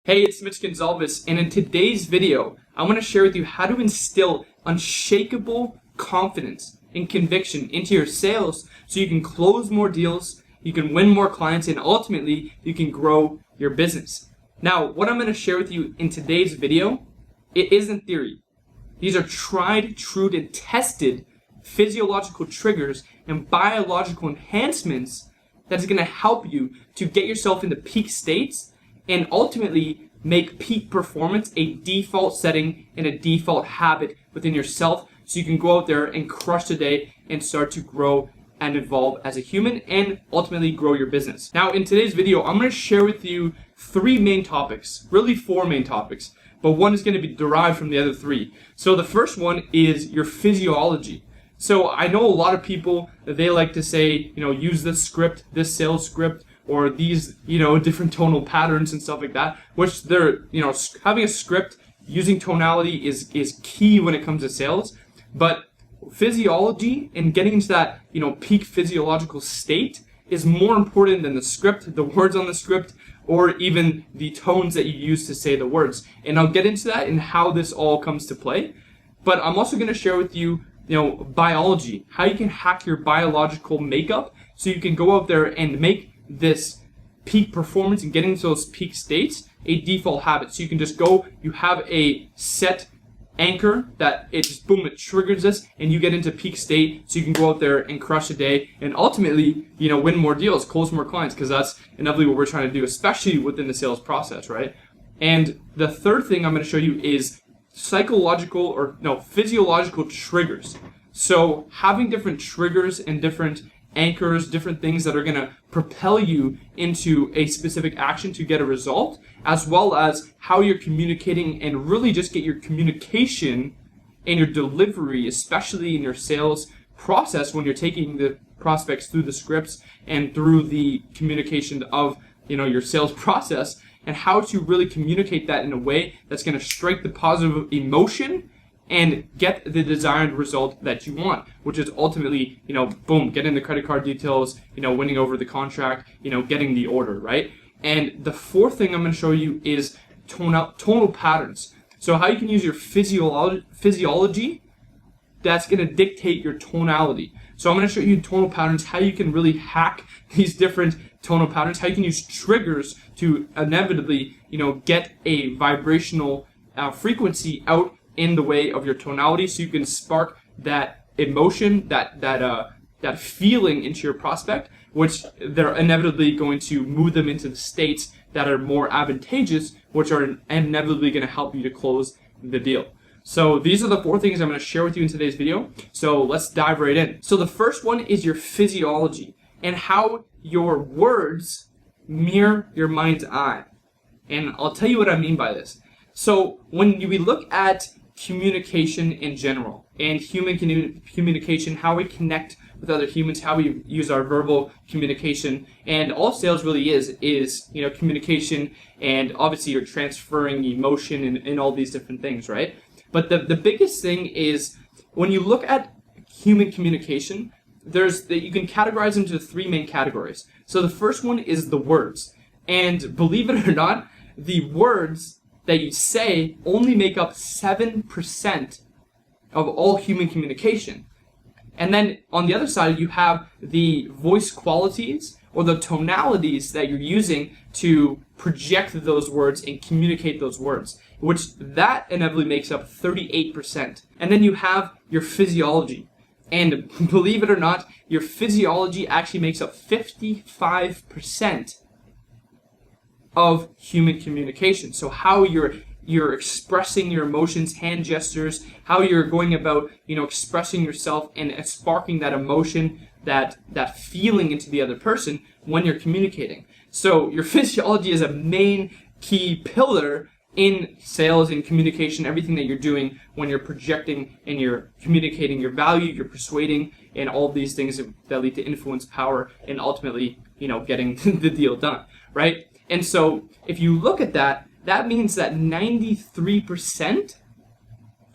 Hey, it's Mitch and in today's video, I want to share with you how to instill unshakable confidence and conviction into your sales so you can close more deals, you can win more clients, and ultimately, you can grow your business. Now, what I'm going to share with you in today's video, it isn't theory. These are tried, true, and tested physiological triggers and biological enhancements that is going to help you to get yourself into peak states and ultimately make peak performance a default setting and a default habit within yourself so you can go out there and crush the day and start to grow and evolve as a human and ultimately grow your business. Now, in today's video, I'm going to share with you three main topics, really four main topics, but one is going to be derived from the other three. So the first one is your physiology. So I know a lot of people, they like to say, use this script, this sales script, or these, different tonal patterns and stuff like that, which they're, having a script, using tonality is key when it comes to sales. But physiology and getting into that, peak physiological state is more important than the script, the words on the script, or even the tones that you use to say the words. And I'll get into that and how this all comes to play. But I'm also going to share with you, biology, how you can hack your biological makeup so you can go out there and make this peak performance and getting to those peak states a default habit. So you can just go, you have a set anchor that it just boom, it triggers this and you get into peak state so you can go out there and crush a day and ultimately, win more deals, close more clients, because that's inevitably what we're trying to do, especially within the sales process, right? And the third thing I'm going to show you is physiological triggers. So having different triggers and different anchors, different things that are going to propel you into a specific action to get a result, as well as how you're communicating and really just get your communication and your delivery, especially in your sales process when you're taking the prospects through the scripts and through the communication of, your sales process, and how to really communicate that in a way that's going to strike the positive emotion and get the desired result that you want, which is ultimately, boom, getting the credit card details, winning over the contract, getting the order, right? And the fourth thing I'm going to show you is tonal patterns. So how you can use your physiology that's going to dictate your tonality. So I'm going to show you tonal patterns, how you can really hack these different tonal patterns, how you can use triggers to inevitably, get a vibrational frequency out in the way of your tonality, so you can spark that emotion, that feeling into your prospect, which they're inevitably going to move them into the states that are more advantageous, which are inevitably going to help you to close the deal. So these are the four things I'm going to share with you in today's video. So let's dive right in. So the first one is your physiology and how your words mirror your mind's eye. And I'll tell you what I mean by this. So when we look at communication in general and human communication, how we connect with other humans, how we use our verbal communication, and all sales really is communication, and obviously you're transferring emotion and all these different things, right? But the biggest thing is when you look at human communication, you can categorize them into three main categories. So the first one is the words, and believe it or not, the words that you say only make up 7% of all human communication. And then on the other side, you have the voice qualities or the tonalities that you're using to project those words and communicate those words, which that inevitably makes up 38%. And then you have your physiology. And believe it or not, your physiology actually makes up 55% of human communication. So how you're expressing your emotions, hand gestures, how you're going about, expressing yourself and sparking that emotion, that feeling into the other person when you're communicating. So your physiology is a main key pillar in sales and communication, everything that you're doing when you're projecting and you're communicating your value, you're persuading, and all of these things that lead to influence, power, and ultimately, getting the deal done, right? And so if you look at that, that means that 93%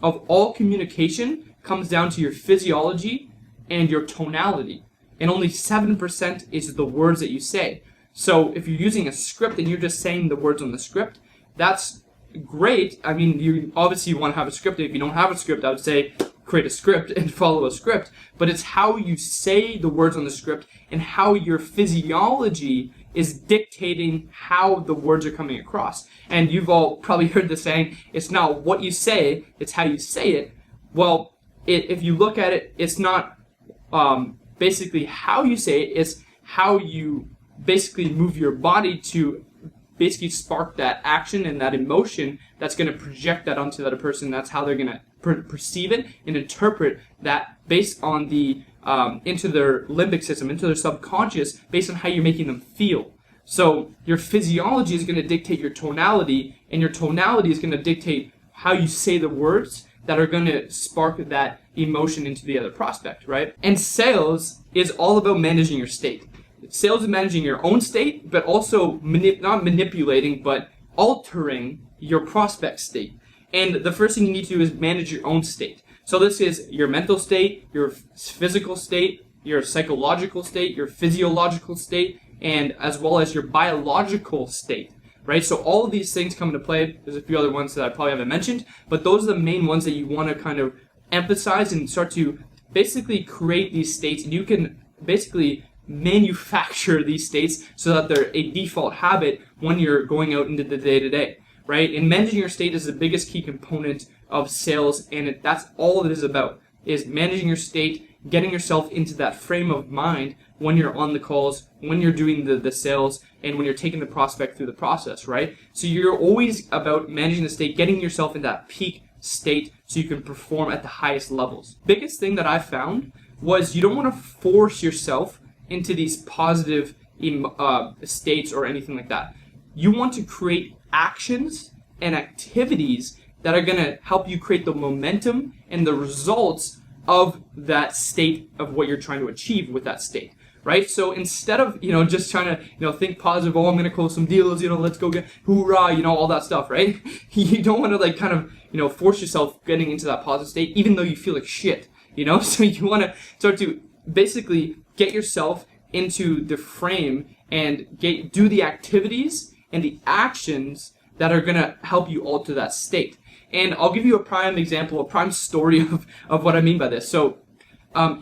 of all communication comes down to your physiology and your tonality. And only 7% is the words that you say. So if you're using a script and you're just saying the words on the script, that's great. I mean, you obviously want to have a script. If you don't have a script, I would say create a script and follow a script. But it's how you say the words on the script and how your physiology is dictating how the words are coming across. And you've all probably heard the saying, it's not what you say, it's how you say it. Well, if you look at it, it's not basically how you say it, it's how you basically move your body to basically spark that action and that emotion that's going to project that onto the other person. That's how they're going to perceive it and interpret that based on the into their limbic system, into their subconscious, based on how you're making them feel. So your physiology is going to dictate your tonality, and your tonality is going to dictate how you say the words that are going to spark that emotion into the other prospect, right? And sales is all about managing your state. Sales is managing your own state, but also not manipulating, but altering your prospect state. And the first thing you need to do is manage your own state. So this is your mental state, your physical state, your psychological state, your physiological state, and as well as your biological state, right? So all of these things come into play. There's a few other ones that I probably haven't mentioned, but those are the main ones that you want to kind of emphasize and start to basically create these states. And you can basically manufacture these states so that they're a default habit when you're going out into the day-to-day, right? And managing your state is the biggest key component of sales, and that's all it is about, is managing your state, getting yourself into that frame of mind when you're on the calls, when you're doing the sales, and when you're taking the prospect through the process, right? So you're always about managing the state, getting yourself in that peak state so you can perform at the highest levels. Biggest thing that I found was you don't want to force yourself into these positive states or anything like that. You want to create actions and activities that are going to help you create the momentum and the results of that state of what you're trying to achieve with that state, right? So instead of, just trying to, think positive, oh, I'm going to close some deals, let's go get hoorah, all that stuff, right? You don't want to force yourself getting into that positive state, even though you feel like shit, So you want to start to basically get yourself into the frame and do the activities and the actions that are going to help you alter that state. And I'll give you a prime example, a prime story of what I mean by this. So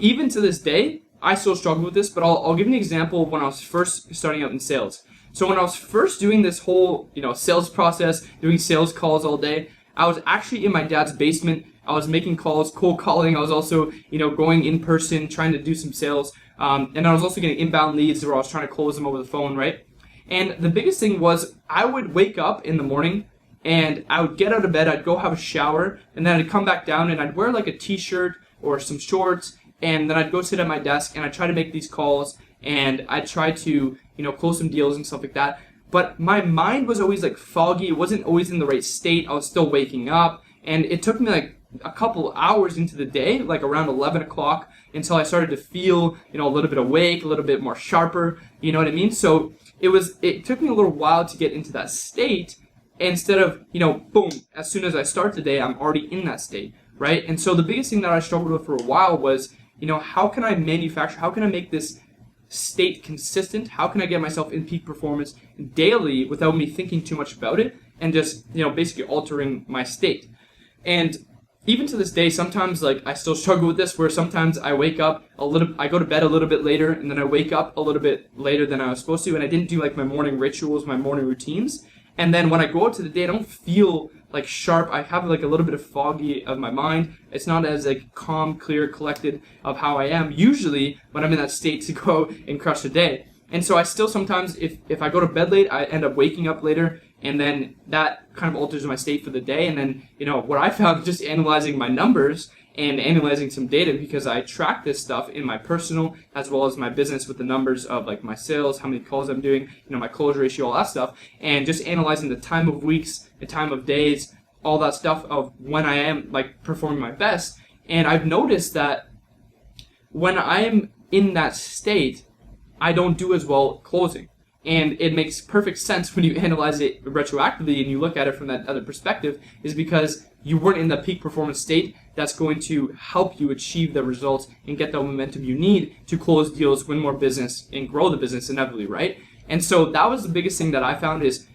even to this day, I still struggle with this, but I'll give you an example of when I was first starting out in sales. So when I was first doing this whole sales process, doing sales calls all day, I was actually in my dad's basement. I was making calls, cold calling. I was also going in person, trying to do some sales. And I was also getting inbound leads where I was trying to close them over the phone, right? And the biggest thing was I would wake up in the morning and I would get out of bed, I'd go have a shower, and then I'd come back down and I'd wear like a t-shirt or some shorts, and then I'd go sit at my desk and I'd try to make these calls and I'd try to, close some deals and stuff like that. But my mind was always like foggy. It wasn't always in the right state. I was still waking up, and it took me like a couple hours into the day, like around 11 o'clock, until I started to feel, a little bit awake, a little bit more sharper, you know what I mean? So it took me a little while to get into that state, instead of, boom, as soon as I start the day, I'm already in that state, right? And so the biggest thing that I struggled with for a while was, how can I manufacture, how can I make this state consistent? How can I get myself in peak performance daily without me thinking too much about it and just, basically altering my state? And even to this day, sometimes I still struggle with this, where sometimes I wake up I go to bed a little bit later, and then I wake up a little bit later than I was supposed to, and I didn't do my morning rituals, my morning routines. And then when I go out to the day, I don't feel sharp. I have a little bit of foggy of my mind. It's not as calm, clear, collected of how I am usually when I'm in that state to go and crush the day. And so I still sometimes, if I go to bed late, I end up waking up later, and then that kind of alters my state for the day. And then, what I found just analyzing my numbers and analyzing some data, because I track this stuff in my personal as well as my business with the numbers of my sales, how many calls I'm doing, my close ratio, all that stuff, and just analyzing the time of weeks, the time of days, all that stuff of when I am performing my best. And I've noticed that when I'm in that state, I don't do as well closing. And it makes perfect sense when you analyze it retroactively and you look at it from that other perspective, is because you weren't in the peak performance state that's going to help you achieve the results and get the momentum you need to close deals, win more business, and grow the business inevitably, right? And so that was the biggest thing that I found, is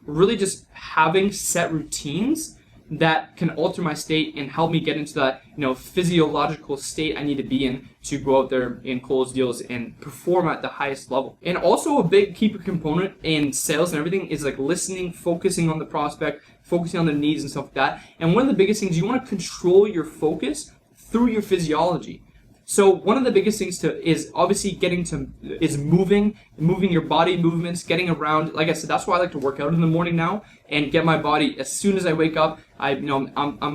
really just having set routines that can alter my state and help me get into that, physiological state I need to be in to go out there and close deals and perform at the highest level. And also a big key component in sales and everything is like listening, focusing on the prospect, focusing on their needs and stuff like that. And one of the biggest things, you want to control your focus through your physiology. So one of the biggest things is obviously moving your body movements, getting around. Like I said, that's why I like to work out in the morning now and get my body as soon as I wake up. I'm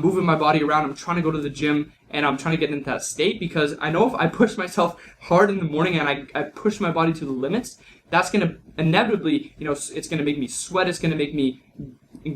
moving my body around. I'm trying to go to the gym and I'm trying to get into that state, because I know if I push myself hard in the morning and I push my body to the limits, that's going to inevitably, it's going to make me sweat. It's going to make me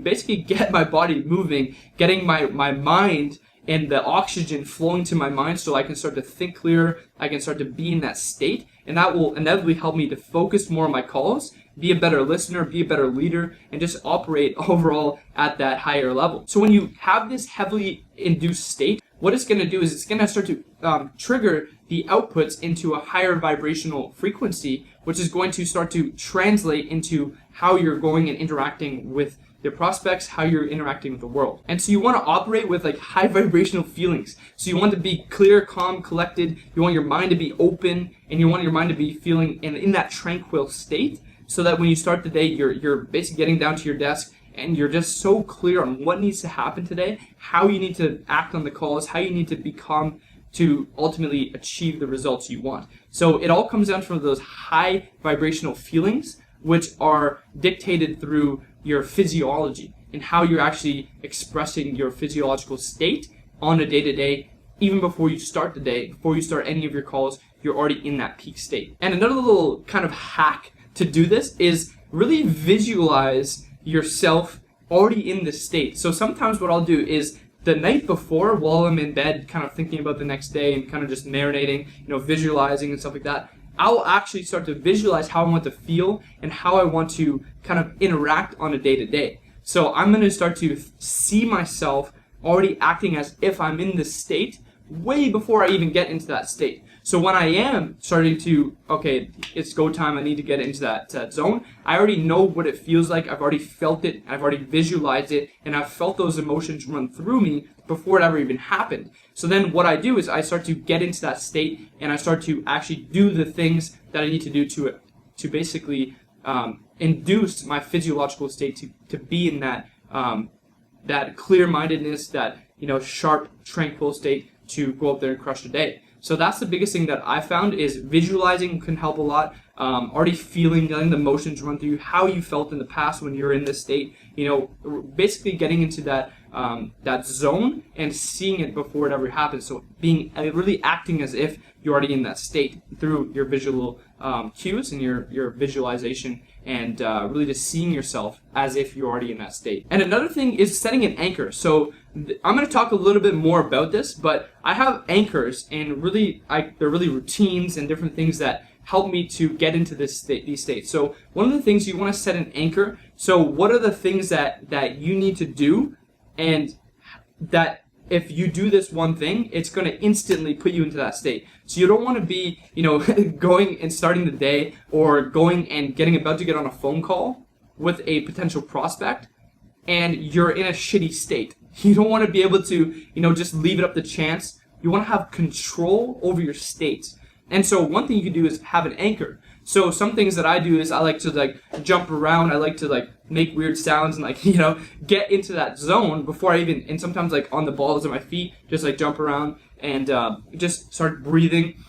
basically get my body moving, getting my mind and the oxygen flowing to my mind so I can start to think clearer, I can start to be in that state, and that will inevitably help me to focus more on my calls, be a better listener, be a better leader, and just operate overall at that higher level. So when you have this heavily induced state, what it's going to do is it's going to start to trigger the outputs into a higher vibrational frequency, which is going to start to translate into how you're going and interacting with your prospects, how you're interacting with the world. And so you want to operate with like high vibrational feelings. So you want to be clear, calm, collected. You want your mind to be open, and you want your mind to be feeling in that tranquil state, so that when you start the day, you're basically getting down to your desk and you're just so clear on what needs to happen today, how you need to act on the calls, how you need to become to ultimately achieve the results you want. So it all comes down to those high vibrational feelings, which are dictated through your physiology and how you're actually expressing your physiological state on a day-to-day. Even before you start the day, before you start any of your calls, you're already in that peak state. And another little kind of hack to do this is really visualize yourself already in this state. So sometimes what I'll do is the night before, while I'm in bed kind of thinking about the next day and kind of just marinating, visualizing and stuff like that, I'll actually start to visualize how I want to feel and how I want to kind of interact on a day-to-day. So I'm going to start to see myself already acting as if I'm in this state way before I even get into that state. So when I am starting to, okay, it's go time, I need to get into that zone, I already know what it feels like. I've already felt it, I've already visualized it, and I've felt those emotions run through me before it ever even happened. So then what I do is I start to get into that state, and I start to actually do the things that I need to do to basically induce my physiological state to be in that that clear-mindedness, that sharp, tranquil state to go up there and crush the day. So that's the biggest thing that I found is visualizing can help a lot. Already letting the emotions run through you, how you felt in the past when you're in this state. Basically getting into that that zone and seeing it before it ever happens. So being really acting as if you're already in that state through your visual cues and your visualization, and really just seeing yourself as if you're already in that state. And another thing is setting an anchor. So I'm going to talk a little bit more about this, but I have anchors, and they're really routines and different things that help me to get into these states. So one of the things, you want to set an anchor. So what are the things that you need to do, and that if you do this one thing, it's going to instantly put you into that state. So you don't want to be, going and starting the day, or going and about to get on a phone call with a potential prospect, and you're in a shitty state. You don't want to be able to, just leave it up to chance. You want to have control over your states. And so one thing you can do is have an anchor. So some things that I do is I like to jump around. I like to make weird sounds and get into that zone before I even, and sometimes on the balls of my feet, just jump around and just start breathing,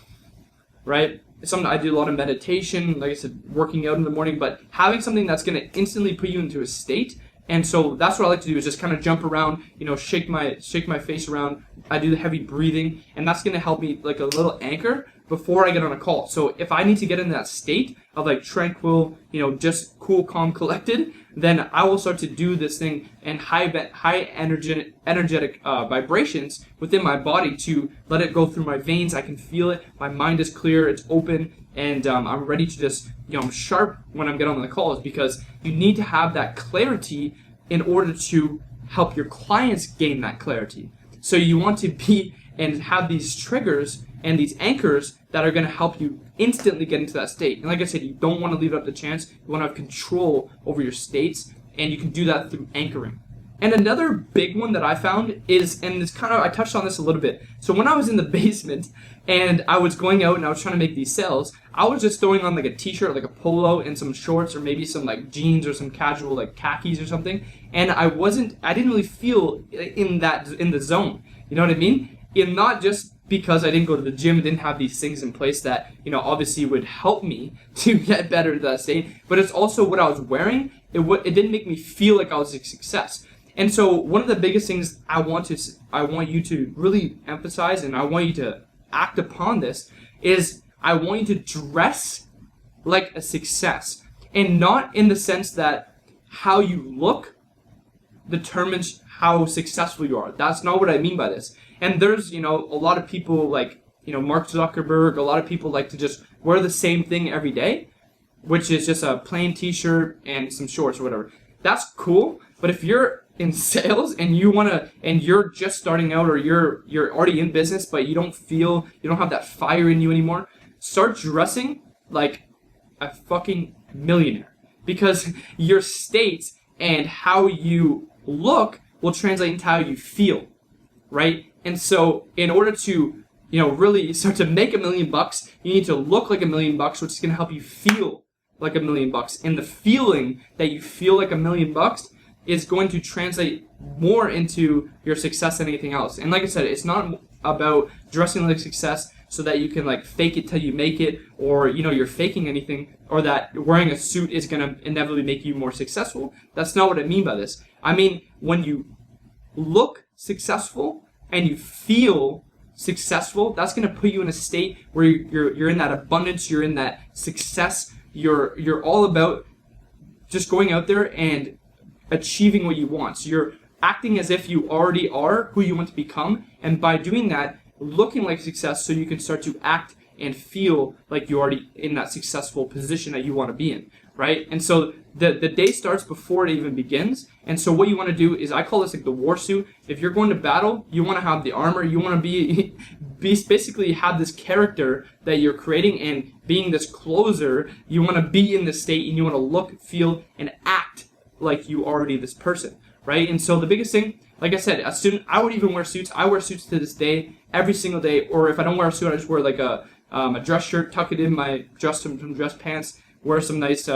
right? I do a lot of meditation, like I said, working out in the morning, but having something that's going to instantly put you into a state. And so that's what I like to do, is just kind of jump around, shake my face around. I do the heavy breathing, and that's going to help me like a little anchor before I get on a call. So if I need to get in that state of tranquil, just cool, calm, collected, then I will start to do this thing and high energetic vibrations within my body to let it go through my veins. I can feel it. My mind is clear. It's open. And I'm ready to just, I'm sharp when I'm getting on the calls, because you need to have that clarity in order to help your clients gain that clarity. So you want to be and have these triggers and these anchors that are going to help you instantly get into that state. And like I said, you don't want to leave it up to chance. You want to have control over your states, and you can do that through anchoring. And another big one that I found is, and it's kind of, I touched on this a little bit. So when I was in the basement and I was going out and I was trying to make these sales, I was just throwing on like a t-shirt, like a polo and some shorts, or maybe some like jeans or some casual like khakis or something. And I didn't really feel in the zone. You know what I mean? And not just because I didn't go to the gym and didn't have these things in place that, obviously would help me to get better to that state, but it's also what I was wearing. It didn't make me feel like I was a success. And so one of the biggest things I want you to really emphasize, and I want you to act upon this, is I want you to dress like a success. And not in the sense that how you look determines how successful you are. That's not what I mean by this. And there's, a lot of people like, Mark Zuckerberg, a lot of people like to just wear the same thing every day, which is just a plain t-shirt and some shorts or whatever. That's cool, but if you're in sales and you're just starting out, or you're already in business but you don't have that fire in you anymore, start dressing like a fucking millionaire, because your state and how you look will translate into how you feel, right? And so in order to really start to make $1 million, you need to look like $1 million, which is going to help you feel like $1 million. And the feeling that you feel like $1 million is going to translate more into your success than anything else. And like I said, it's not about dressing like success so that you can like fake it till you make it, or you're faking anything, or that wearing a suit is going to inevitably make you more successful. That's not what I mean by this. I mean, when you look successful and you feel successful, that's going to put you in a state where you're in that abundance, you're in that success, you're all about just going out there and achieving what you want. So you're acting as if you already are who you want to become, and by doing that, looking like success, so you can start to act and feel like you're already in that successful position that you want to be in, right? And so the day starts before it even begins. And so what you want to do is, I call this like the war suit. If you're going to battle, you want to have the armor. You want to be basically have this character that you're creating, and being this closer, you want to be in this state, and you want to look, feel, and act like you already this person, right? And so the biggest thing, like I said, as soon I would even wear suits. I wear suits to this day, every single day. Or if I don't wear a suit, I just wear like a dress shirt, tuck it in my some dress pants, wear some nice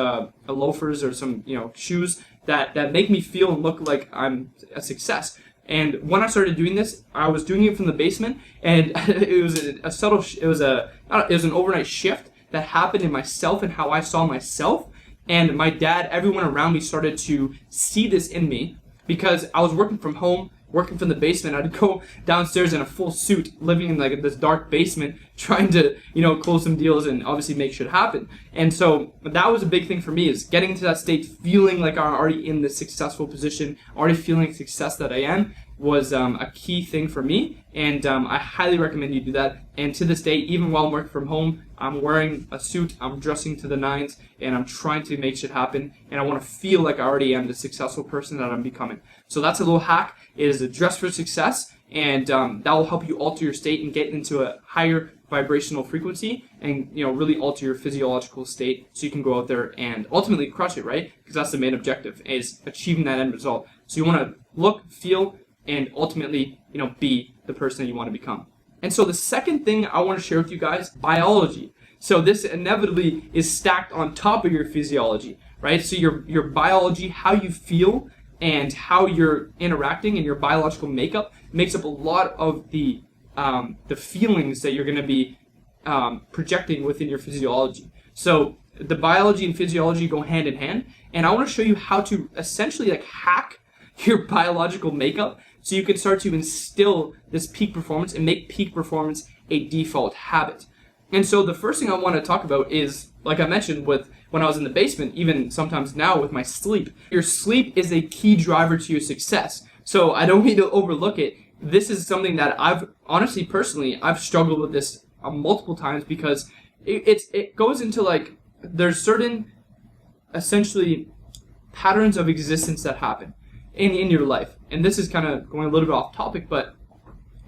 loafers or some shoes that make me feel and look like I'm a success. And when I started doing this, I was doing it from the basement, and it was a subtle. It was an overnight shift that happened in myself and how I saw myself. And my dad, everyone around me started to see this in me, because I was working from home, working from the basement. I'd go downstairs in a full suit, living in like this dark basement, trying to, close some deals and obviously make shit happen. And so that was a big thing for me, is getting to that state, feeling like I'm already in this successful position, already feeling success that I am, was a key thing for me. And I highly recommend you do that. And to this day, even while I'm working from home, I'm wearing a suit, I'm dressing to the nines, and I'm trying to make shit happen. And I want to feel like I already am the successful person that I'm becoming. So that's a little hack. It is a dress for success, and that will help you alter your state and get into a higher vibrational frequency, and really alter your physiological state, so you can go out there and ultimately crush it, right? Because that's the main objective, is achieving that end result. So you want to look, feel, and ultimately, be the person that you want to become. And so the second thing I want to share with you guys, biology. So this inevitably is stacked on top of your physiology, right? So your biology, how you feel, and how you're interacting, and your biological makeup makes up a lot of the feelings that you're going to be projecting within your physiology. So the biology and physiology go hand in hand, and I want to show you how to essentially like hack your biological makeup, so you can start to instill this peak performance and make peak performance a default habit. And so the first thing I want to talk about is, like I mentioned with when I was in the basement, even sometimes now with my sleep. Your sleep is a key driver to your success. So I don't need to overlook it. This is something that I've honestly, personally, I've struggled with this multiple times, because it goes into like, there's certain essentially patterns of existence that happen in your life. And this is kind of going a little bit off topic, but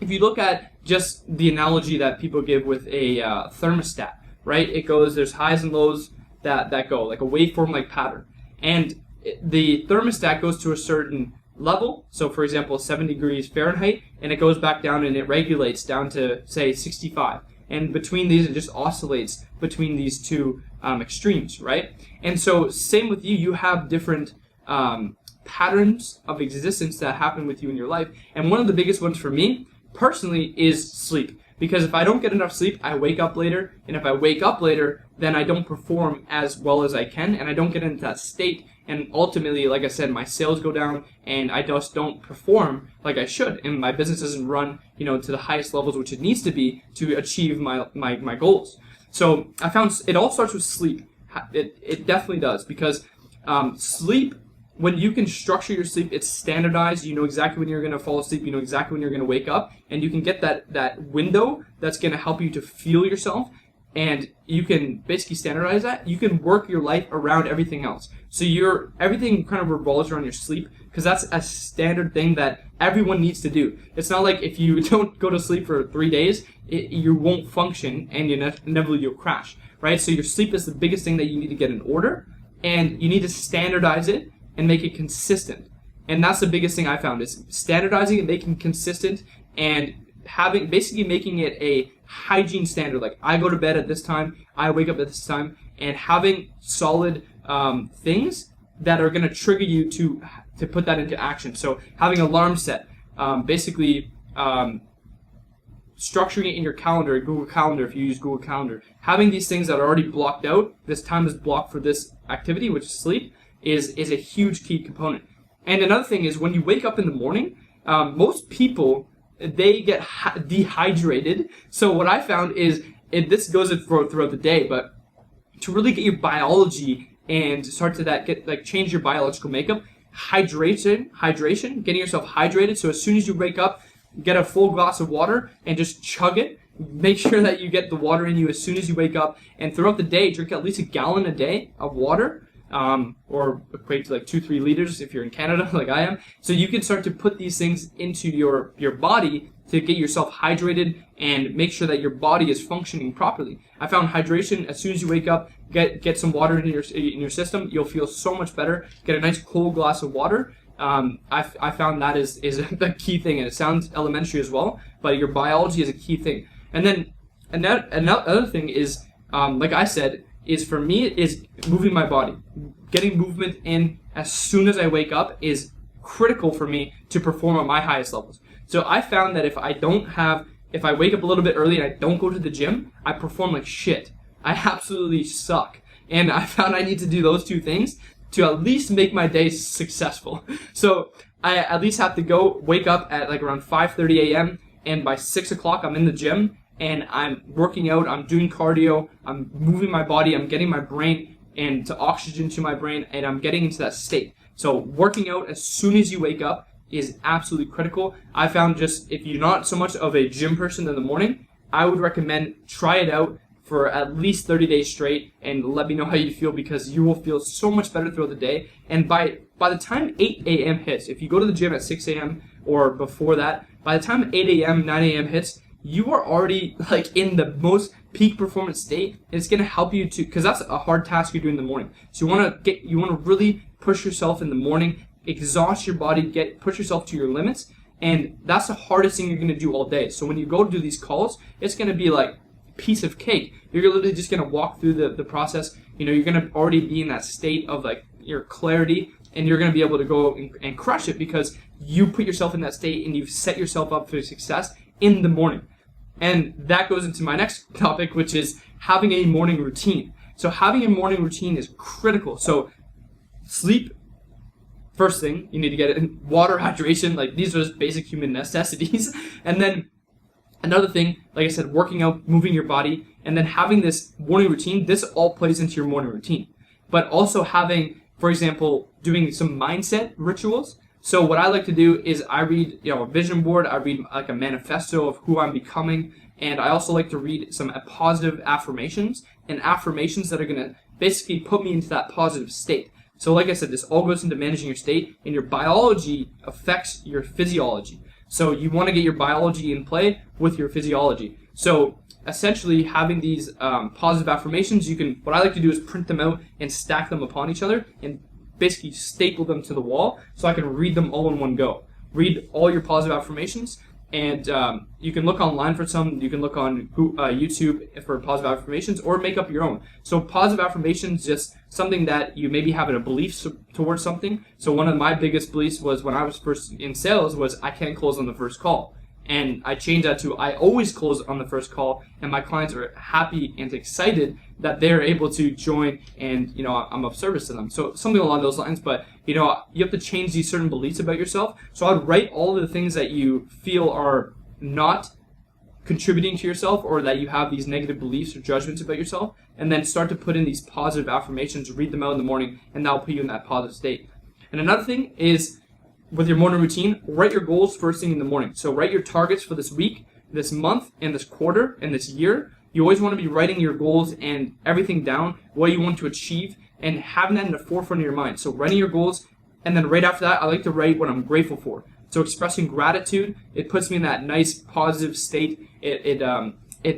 if you look at just the analogy that people give with a thermostat, right? There's highs and lows that go, like a waveform like pattern. And the thermostat goes to a certain level, so for example 7 degrees Fahrenheit, and it goes back down and it regulates down to say 65. And between these, it just oscillates between these two extremes, right? And so same with you, you have different patterns of existence that happen with you in your life. And one of the biggest ones for me, personally, is sleep. Because if I don't get enough sleep, I wake up later. And if I wake up later, then I don't perform as well as I can. And I don't get into that state. And ultimately, like I said, my sales go down and I just don't perform like I should. And my business doesn't run, to the highest levels, which it needs to be to achieve my goals. So I found it all starts with sleep. It definitely does. Because sleep, when you can structure your sleep, it's standardized. You know exactly when you're going to fall asleep. You know exactly when you're going to wake up. And you can get that window that's going to help you to feel yourself. And you can basically standardize that. You can work your life around everything else. So everything kind of revolves around your sleep, because that's a standard thing that everyone needs to do. It's not like if you don't go to sleep for 3 days, you won't function and inevitably you'll crash, right? So your sleep is the biggest thing that you need to get in order, and you need to standardize it and make it consistent. And that's the biggest thing I found, is standardizing it, making it consistent, and basically making it a hygiene standard. Like, I go to bed at this time, I wake up at this time, and having solid things that are going to trigger you to put that into action. So having an alarm set, basically structuring it in your calendar, Google Calendar if you use Google Calendar. Having these things that are already blocked out, this time is blocked for this activity, which is sleep, is a huge key component. And another thing is, when you wake up in the morning, most people, they get dehydrated. So what I found is, this goes throughout the day, but to really get your biology and start to change your biological makeup, hydration, getting yourself hydrated. So as soon as you wake up, get a full glass of water and just chug it. Make sure that you get the water in you as soon as you wake up, and throughout the day, drink at least a gallon a day of water. Or equate to like 2-3 liters if you're in Canada like I am. So you can start to put these things into your body to get yourself hydrated and make sure that your body is functioning properly. I found hydration, as soon as you wake up, get some water in your system, you'll feel so much better. Get a nice cold glass of water. I found that is a key thing, and it sounds elementary as well, but your biology is a key thing. And then another thing is, like I said, is for me is moving my body. Getting movement in as soon as I wake up is critical for me to perform at my highest levels. So I found that if I wake up a little bit early and I don't go to the gym, I perform like shit. I absolutely suck. And I found I need to do those two things to at least make my day successful. So I at least have to wake up at like around 5:30 a.m. and by 6 o'clock I'm in the gym. And I'm working out, I'm doing cardio, I'm moving my body, I'm getting my brain into oxygen to my brain, and I'm getting into that state. So working out as soon as you wake up is absolutely critical. I found, just if you're not so much of a gym person in the morning, I would recommend try it out for at least 30 days straight and let me know how you feel, because you will feel so much better throughout the day. And by the time 8 a.m. hits, if you go to the gym at 6 a.m. or before that, by the time 8 a.m., 9 a.m. hits, you are already like in the most peak performance state. And it's going to help you to, because that's a hard task you're doing in the morning. So you want to really push yourself in the morning, exhaust your body, push yourself to your limits. And that's the hardest thing you're going to do all day. So when you go to do these calls, it's going to be like piece of cake. You're literally just going to walk through the process. You're going to already be in that state of like your clarity, and you're going to be able to go and crush it because you put yourself in that state and you've set yourself up for success in the morning. And that goes into my next topic, which is having a morning routine. So having a morning routine is critical. So sleep, first thing, you need to get it in. Water, hydration, like these are just basic human necessities. And then another thing, like I said, working out, moving your body, and then having this morning routine, this all plays into your morning routine. But also having, for example, doing some mindset rituals. So what I like to do is I read, a vision board. I read like a manifesto of who I'm becoming, and I also like to read some positive affirmations and affirmations that are going to basically put me into that positive state. So like I said, this all goes into managing your state, and your biology affects your physiology. So you want to get your biology in play with your physiology. So essentially having these positive affirmations, what I like to do is print them out and stack them upon each other and basically staple them to the wall so I can read them all in one go. Read all your positive affirmations, and you can look online for some. You can look on YouTube for positive affirmations, or make up your own. So positive affirmations, just something that you maybe have a belief towards something. So one of my biggest beliefs was when I was first in sales was I can't close on the first call. And I changed that to I always close on the first call, and my clients are happy and excited that they're able to join, and I'm of service to them. So something along those lines. But you have to change these certain beliefs about yourself. So I'd write all of the things that you feel are not contributing to yourself, or that you have these negative beliefs or judgments about yourself, and then start to put in these positive affirmations, read them out in the morning, and that'll put you in that positive state. And another thing is, with your morning routine, write your goals first thing in the morning. So write your targets for this week, this month, and this quarter, and this year. You always want to be writing your goals and everything down, what you want to achieve, and having that in the forefront of your mind. So writing your goals, and then right after that, I like to write what I'm grateful for. So expressing gratitude, it puts me in that nice positive state. It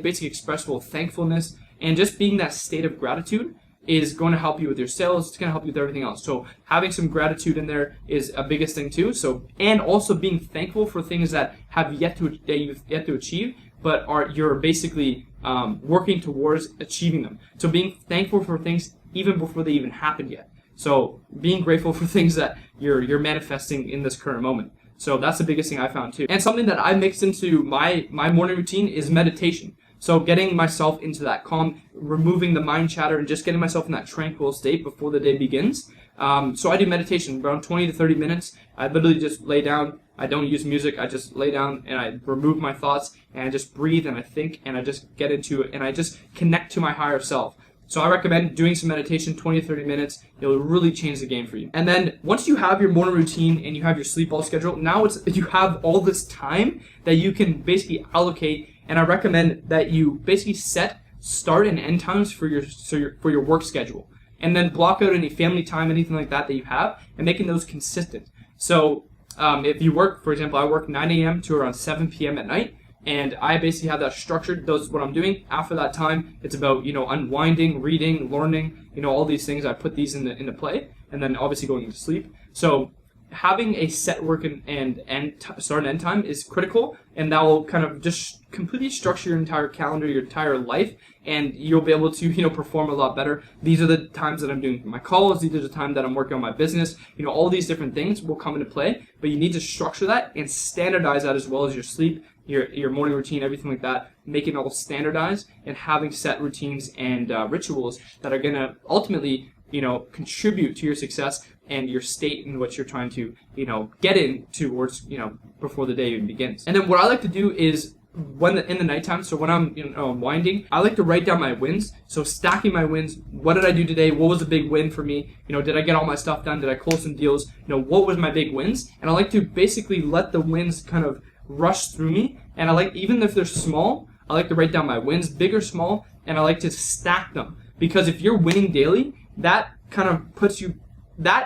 basically expresses thankfulness, and just being that state of gratitude is going to help you with your sales. It's going to help you with everything else. So having some gratitude in there is a biggest thing too. So, and also being thankful for things that you've yet to achieve, but you're basically working towards achieving them. So being thankful for things even before they even happened yet. So being grateful for things that you're manifesting in this current moment. So that's the biggest thing I found too. And something that I mixed into my morning routine is meditation. So getting myself into that calm, removing the mind chatter, and just getting myself in that tranquil state before the day begins. So I do meditation around 20 to 30 minutes. I literally just lay down. I don't use music. I just lay down and I remove my thoughts, and I just breathe and I think, and I just get into it, and I just connect to my higher self. So I recommend doing some meditation, 20 to 30 minutes. It'll really change the game for you. And then once you have your morning routine and you have your sleep all scheduled, now you have all this time that you can basically allocate. And I recommend that you basically set start and end times for your work schedule, and then block out any family time, anything like that you have, and making those consistent. So if you work, for example, I work 9 a.m. to around 7 p.m. at night, and I basically have that structured. Those is what I'm doing. After that time, it's about unwinding, reading, learning, all these things. I put these into play, and then obviously going to sleep. So having a set work and start and end time is critical, and that will kind of just completely structure your entire calendar, your entire life, and you'll be able to perform a lot better. These are the times that I'm doing my calls. These are the time that I'm working on my business. All these different things will come into play, but you need to structure that and standardize that, as well as your sleep, your morning routine, everything like that. Make it all standardized, and having set routines and rituals that are going to ultimately contribute to your success and your state in what you're trying to, get in towards, before the day even begins. And then what I like to do is in the nighttime, so when I'm winding, I like to write down my wins. So stacking my wins. What did I do today? What was a big win for me? Did I get all my stuff done? Did I close some deals? What was my big wins? And I like to basically let the wins kind of rush through me. And I like, even if they're small, I like to write down my wins, big or small, and I like to stack them. Because if you're winning daily, that kind of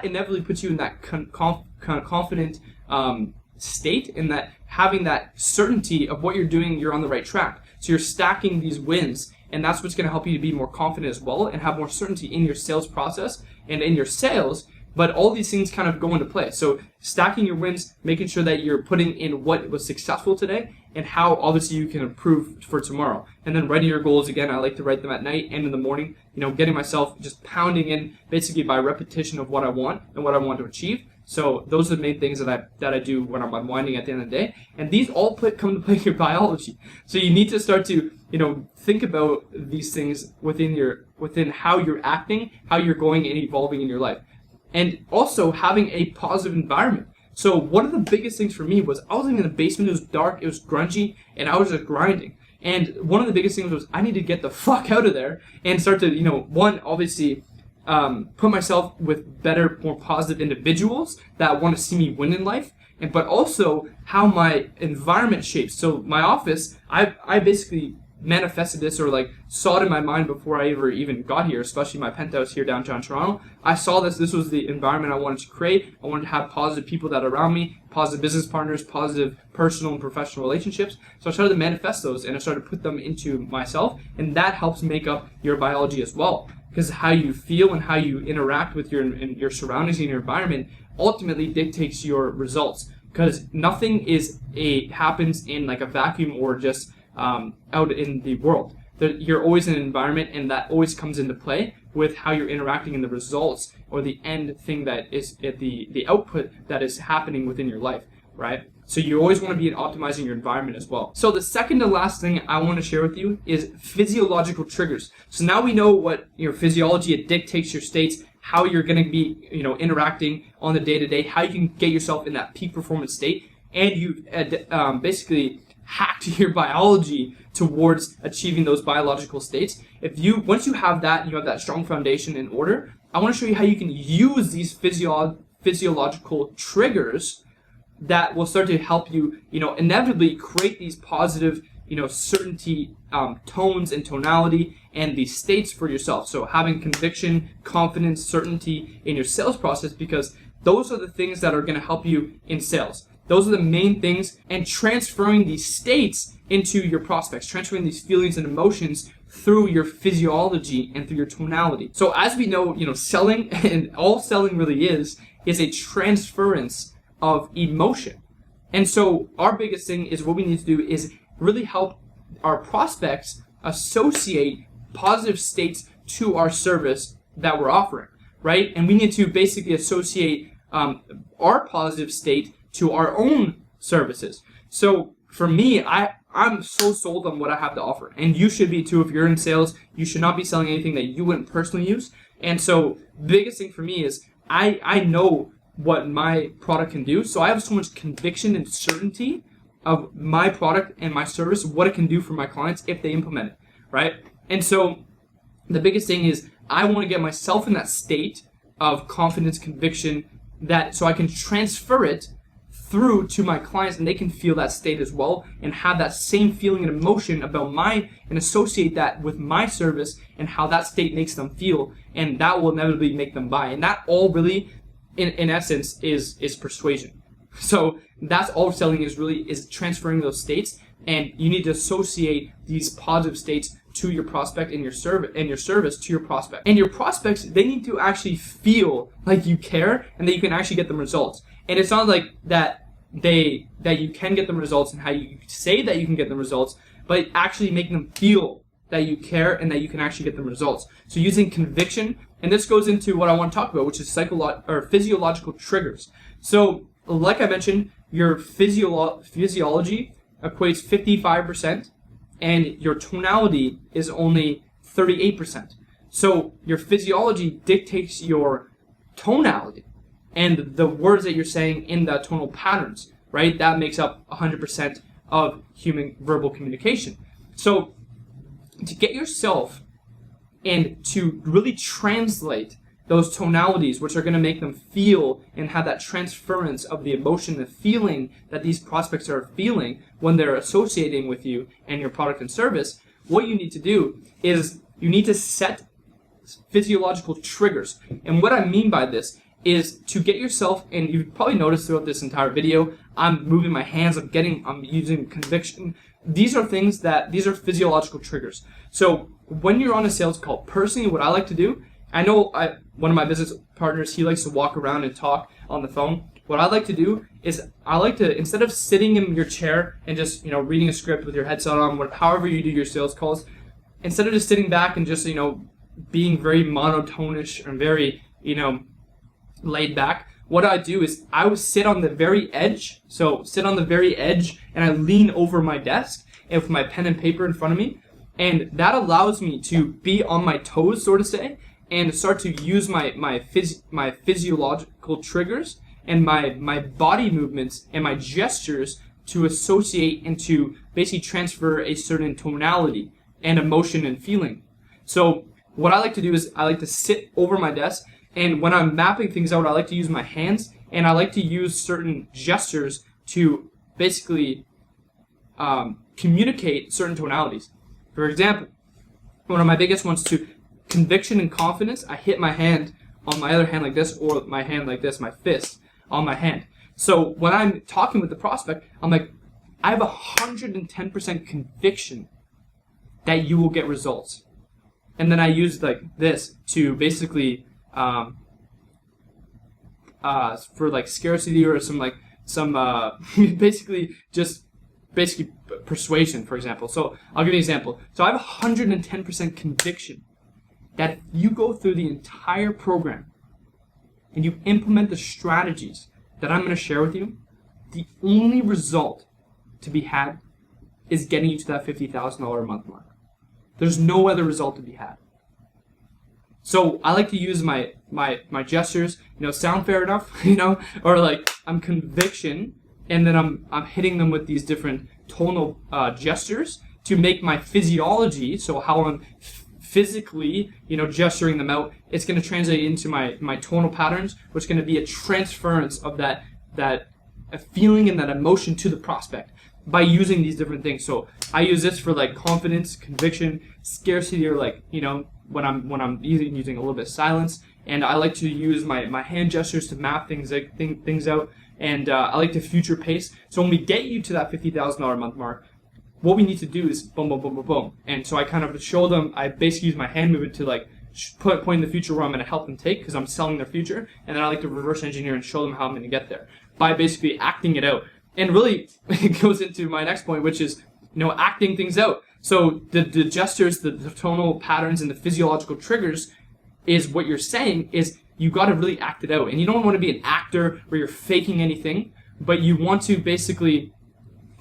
inevitably puts you in that confident state, in that having that certainty of what you're doing, you're on the right track. So you're stacking these wins, and that's what's going to help you to be more confident as well, and have more certainty in your sales process and in your sales. But all these things kind of go into play. So stacking your wins, making sure that you're putting in what was successful today and how obviously you can improve for tomorrow. And then writing your goals again. I like to write them at night and in the morning. Getting myself just pounding in basically by repetition of what I want and what I want to achieve. So those are the main things that I do when I'm unwinding at the end of the day. And these all come to play in your biology. So you need to start to think about these things within how you're acting, how you're going and evolving in your life. And also having a positive environment. So one of the biggest things for me was I was living in the basement. It was dark, it was grungy, and I was just grinding. And one of the biggest things was I need to get the fuck out of there and start to, obviously put myself with better, more positive individuals that want to see me win in life. But also how my environment shapes. So my office, I basically manifested this or like saw it in my mind before I ever even got here, especially my penthouse here downtown Toronto. I saw this was the environment I wanted to create. I wanted to have positive people that are around me, positive business partners, positive personal and professional relationships. So I started to manifest those and I started to put them into myself, and that helps make up your biology as well. Because how you feel and how you interact with your surroundings and your environment ultimately dictates your results. Because nothing happens in like a vacuum or just out in the world. You're always in an environment, and that always comes into play with how you're interacting in the results or the end thing that is at the output that is happening within your life, right? So you always want to be optimizing your environment as well. So the second to last thing I want to share with you is physiological triggers. So now we know what your physiology, it dictates your states, how you're going to be, interacting on the day-to-day, how you can get yourself in that peak performance state, and you basically hacked your biology towards achieving those biological states. Once you have that, and you have that strong foundation in order, I want to show you how you can use these physiological triggers that will start to help you, inevitably create these positive, certainty tones and tonality and these states for yourself. So having conviction, confidence, certainty in your sales process, because those are the things that are going to help you in sales. Those are the main things, and transferring these states into your prospects, transferring these feelings and emotions through your physiology and through your tonality. So as we know, selling, and all selling really is a transference of emotion. And so our biggest thing is what we need to do is really help our prospects associate positive states to our service that we're offering, right? And we need to basically associate our positive state to our own services. So for me, I'm so sold on what I have to offer, and you should be too. If you're in sales, you should not be selling anything that you wouldn't personally use. And so the biggest thing for me is I know what my product can do, so I have so much conviction and certainty of my product and my service, what it can do for my clients if they implement it, right? And so the biggest thing is I want to get myself in that state of confidence, conviction, that so I can transfer it through to my clients, and they can feel that state as well and have that same feeling and emotion about and associate that with my service and how that state makes them feel, and that will inevitably make them buy. And that all really, in essence, is persuasion. So that's all selling is transferring those states, and you need to associate these positive states to your prospect and your service to your prospect. And your prospects, they need to actually feel like you care and that you can actually get them results. And it's not like that you can get them results and how you say that you can get them results, but actually making them feel that you care and that you can actually get them results. So using conviction, and this goes into what I want to talk about, which is physiological triggers. So like I mentioned, your physiology equates 55%, and your tonality is only 38%. So your physiology dictates your tonality and the words that you're saying in the tonal patterns, right? That makes up 100% of human verbal communication. So to get yourself and to really translate those tonalities, which are going to make them feel and have that transference of the emotion, the feeling that these prospects are feeling when they're associating with you and your product and service, what you need to do is you need to set physiological triggers. And what I mean by this is to get yourself, and you've probably noticed throughout this entire video, I'm moving my hands, I'm using conviction. These are physiological triggers. So when you're on a sales call, personally, what I like to do, one of my business partners, he likes to walk around and talk on the phone. What I like to do is instead of sitting in your chair and just, reading a script with your headset on, however you do your sales calls, instead of just sitting back and just, being very monotonish and very, laid back, what I do is I would sit on the very edge. So sit on the very edge and I lean over my desk and with my pen and paper in front of me. And that allows me to be on my toes, so to say, and start to use my physiological triggers and my body movements and my gestures to associate and to basically transfer a certain tonality and emotion and feeling. So what I like to do is I like to sit over my desk, and when I'm mapping things out, I like to use my hands, and I like to use certain gestures to basically communicate certain tonalities. For For example, one of my biggest ones to conviction and confidence, I hit my hand on my other hand like this, or my hand like this, my fist on my hand. So when I'm talking with the prospect, I'm like, I have 110% conviction that you will get results. And then I use like this to basically for like scarcity or some basically persuasion, for example. So I'll give you an example. So I have 110% conviction that if you go through the entire program and you implement the strategies that I'm going to share with you, the only result to be had is getting you to that $50,000 a month mark. There's no other result to be had. So I like to use my gestures, sound fair enough, or like I'm conviction, and then I'm hitting them with these different tonal gestures to make my physiology, so how I'm physically, gesturing them out, it's going to translate into my tonal patterns, which is going to be a transference of that feeling and that emotion to the prospect by using these different things. So I use this for like confidence, conviction, scarcity, or like, when I'm using a little bit of silence. And I like to use my hand gestures to map things out. And I like to future pace. So when we get you to that $50,000 a month mark, what we need to do is boom, boom, boom, boom, boom. And so I kind of show them, I basically use my hand movement to like point in the future where I'm going to help them take, because I'm selling their future. And then I like to reverse engineer and show them how I'm going to get there by basically acting it out. And really, it goes into my next point, which is, acting things out. So the gestures, the tonal patterns, and the physiological triggers is what you're saying is you got to really act it out. And you don't want to be an actor where you're faking anything, but you want to basically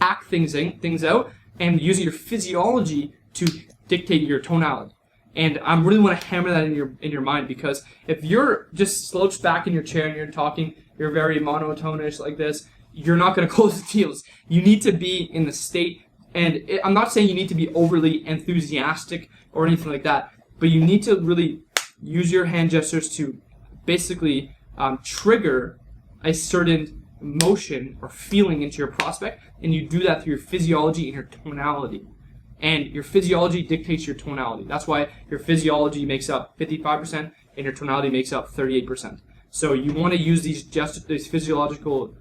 act things out and use your physiology to dictate your tonality. And I really want to hammer that in your mind, because if you're just slouched back in your chair and you're talking, you're very monotonish like this, you're not going to close the deals. You need to be in the state, and I'm not saying you need to be overly enthusiastic or anything like that, but you need to really use your hand gestures to basically trigger a certain emotion or feeling into your prospect, and you do that through your physiology and your tonality. And your physiology dictates your tonality. That's why your physiology makes up 55% and your tonality makes up 38%. So you want to use these physiological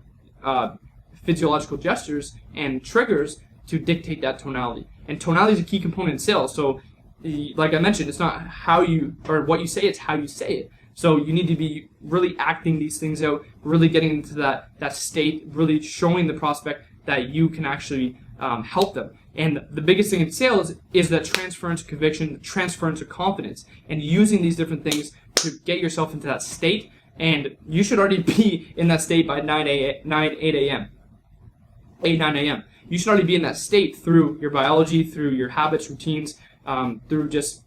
gestures and triggers to dictate that tonality. And tonality is a key component in sales. So, like I mentioned, it's not how you or what you say; it's how you say it. So you need to be really acting these things out, really getting into that state, really showing the prospect that you can actually help them. And the biggest thing in sales is that transference of conviction, the transference of confidence, and using these different things to get yourself into that state. And you should already be in that state by 9 a.m. You should already be in that state through your biology, through your habits, routines, through just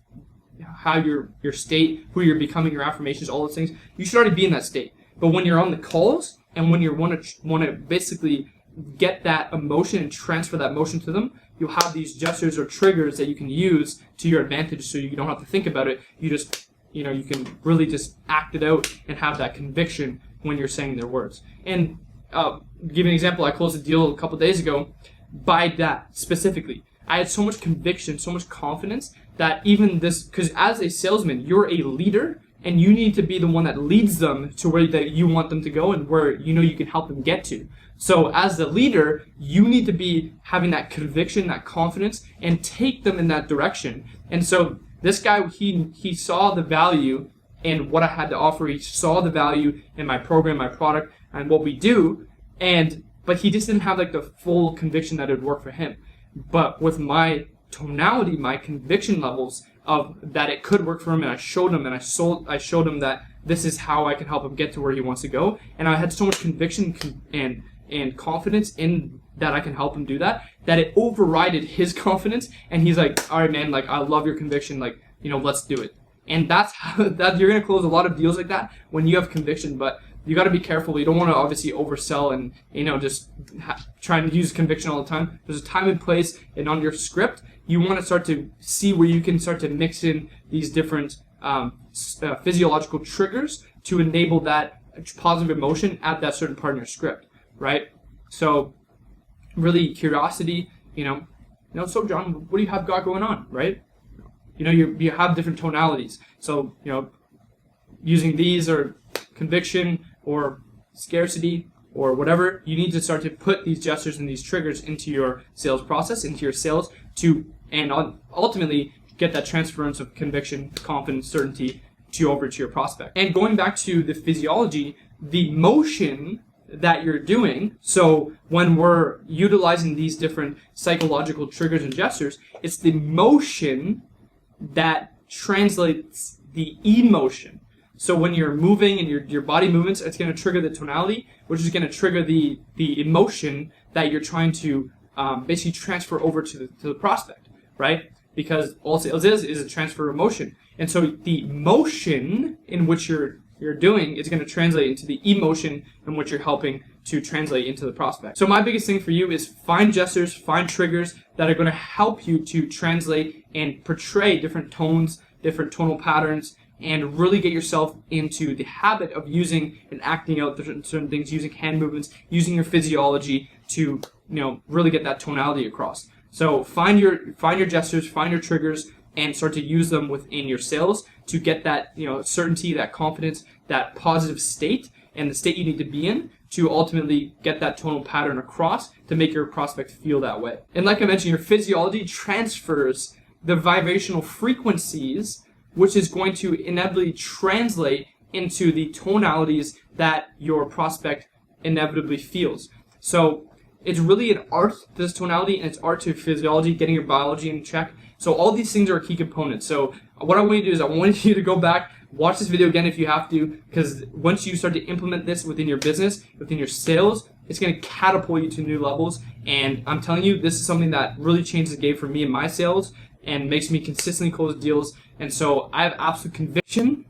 how your state, who you're becoming, your affirmations, all those things. You should already be in that state. But when you're on the calls and when you want to basically get that emotion and transfer that emotion to them, you'll have these gestures or triggers that you can use to your advantage, so you don't have to think about it. You just, you can really just act it out and have that conviction when you're saying their words. And give you an example, I closed a deal a couple days ago by that specifically. I had so much conviction, so much confidence that even this, because as a salesman, you're a leader and you need to be the one that leads them to where that you want them to go and where you can help them get to. So as the leader, you need to be having that conviction, that confidence, and take them in that direction. And so this guy, he saw the value in what I had to offer. He saw the value in my program, my product, and what we do. But he just didn't have like the full conviction that it would work for him. But with my tonality, my conviction levels of that it could work for him, and I showed him, and I showed him that this is how I can help him get to where he wants to go. And I had so much conviction and confidence in that I can help him do that it overrided his confidence. And he's like, all right, man, like, I love your conviction, like, let's do it. And that's how you're going to close a lot of deals like that when you have conviction. But you got to be careful. You don't want to obviously oversell and, just trying to use conviction all the time. There's a time and place, and on your script, you want to start to see where you can start to mix in these different physiological triggers to enable that positive emotion at that certain part in your script, right? So really curiosity, so John, what do you have got going on, right? You have different tonalities. So, using these or conviction or scarcity or whatever, you need to start to put these gestures and these triggers into your sales process, into your sales, and ultimately get that transference of conviction, confidence, certainty over to your prospect. And going back to the physiology, the motion that you're doing, so when we're utilizing these different psychological triggers and gestures, it's the motion that translates the emotion. So when you're moving and your body movements, it's going to trigger the tonality, which is going to trigger the emotion that you're trying to basically transfer over to the prospect, right? Because all sales is a transfer of emotion. And so the motion in which you're doing is going to translate into the emotion in which you're helping to translate into the prospect. So my biggest thing for you is find gestures, find triggers that are going to help you to translate and portray different tones, different tonal patterns, and really get yourself into the habit of using and acting out certain things, using hand movements, using your physiology to really get that tonality across. So find your gestures, find your triggers, and start to use them within your sales to get that certainty, that confidence, that positive state, and the state you need to be in to ultimately get that tonal pattern across to make your prospect feel that way. And like I mentioned, your physiology transfers the vibrational frequencies, which is going to inevitably translate into the tonalities that your prospect inevitably feels. So it's really an art to this tonality, and it's art to physiology, getting your biology in check. So all these things are key components. So what I want you to do is I want you to go back, watch this video again if you have to, because once you start to implement this within your business, within your sales, it's going to catapult you to new levels. And I'm telling you, this is something that really changed the game for me in my sales and makes me consistently close deals. And so I have absolute conviction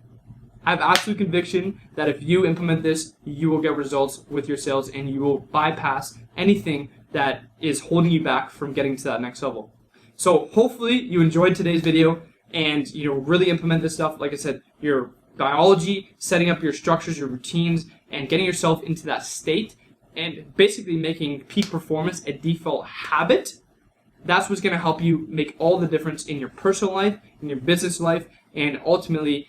that if you implement this, you will get results with your sales and you will bypass anything that is holding you back from getting to that next level. So hopefully you enjoyed today's video and really implement this stuff. Like I said, your biology, setting up your structures, your routines, and getting yourself into that state and basically making peak performance a default habit. That's what's going to help you make all the difference in your personal life, in your business life, and ultimately,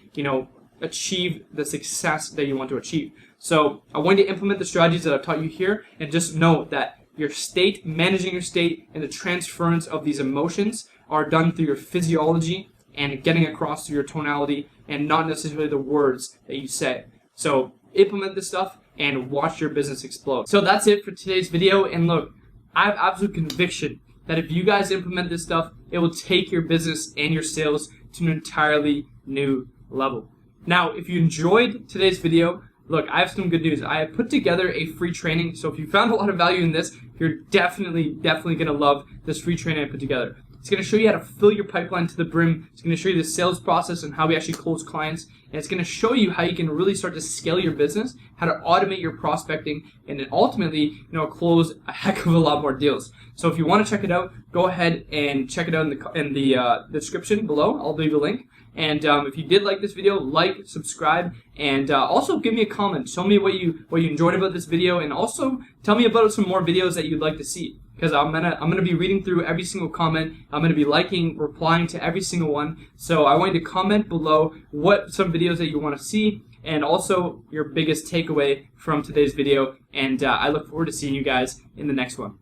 achieve the success that you want to achieve. So I want you to implement the strategies that I've taught you here, and just know that your state, managing your state, and the transference of these emotions are done through your physiology and getting across through your tonality and not necessarily the words that you say. So implement this stuff and watch your business explode. So that's it for today's video. And look, I have absolute conviction that if you guys implement this stuff, it will take your business and your sales to an entirely new level. Now, if you enjoyed today's video, look, I have some good news. I have put together a free training, so if you found a lot of value in this, you're definitely going to love this free training I put together. It's going to show you how to fill your pipeline to the brim. It's going to show you the sales process and how we actually close clients. And it's going to show you how you can really start to scale your business, how to automate your prospecting, and then ultimately, close a heck of a lot more deals. So if you want to check it out, go ahead and check it out in the description below. I'll leave a link. And if you did like this video, like, subscribe, and also give me a comment. Tell me what you enjoyed about this video, and also tell me about some more videos that you'd like to see. Because I'm gonna be reading through every single comment. I'm gonna be liking, replying to every single one. So I want you to comment below what some videos that you want to see, and also your biggest takeaway from today's video. And I look forward to seeing you guys in the next one.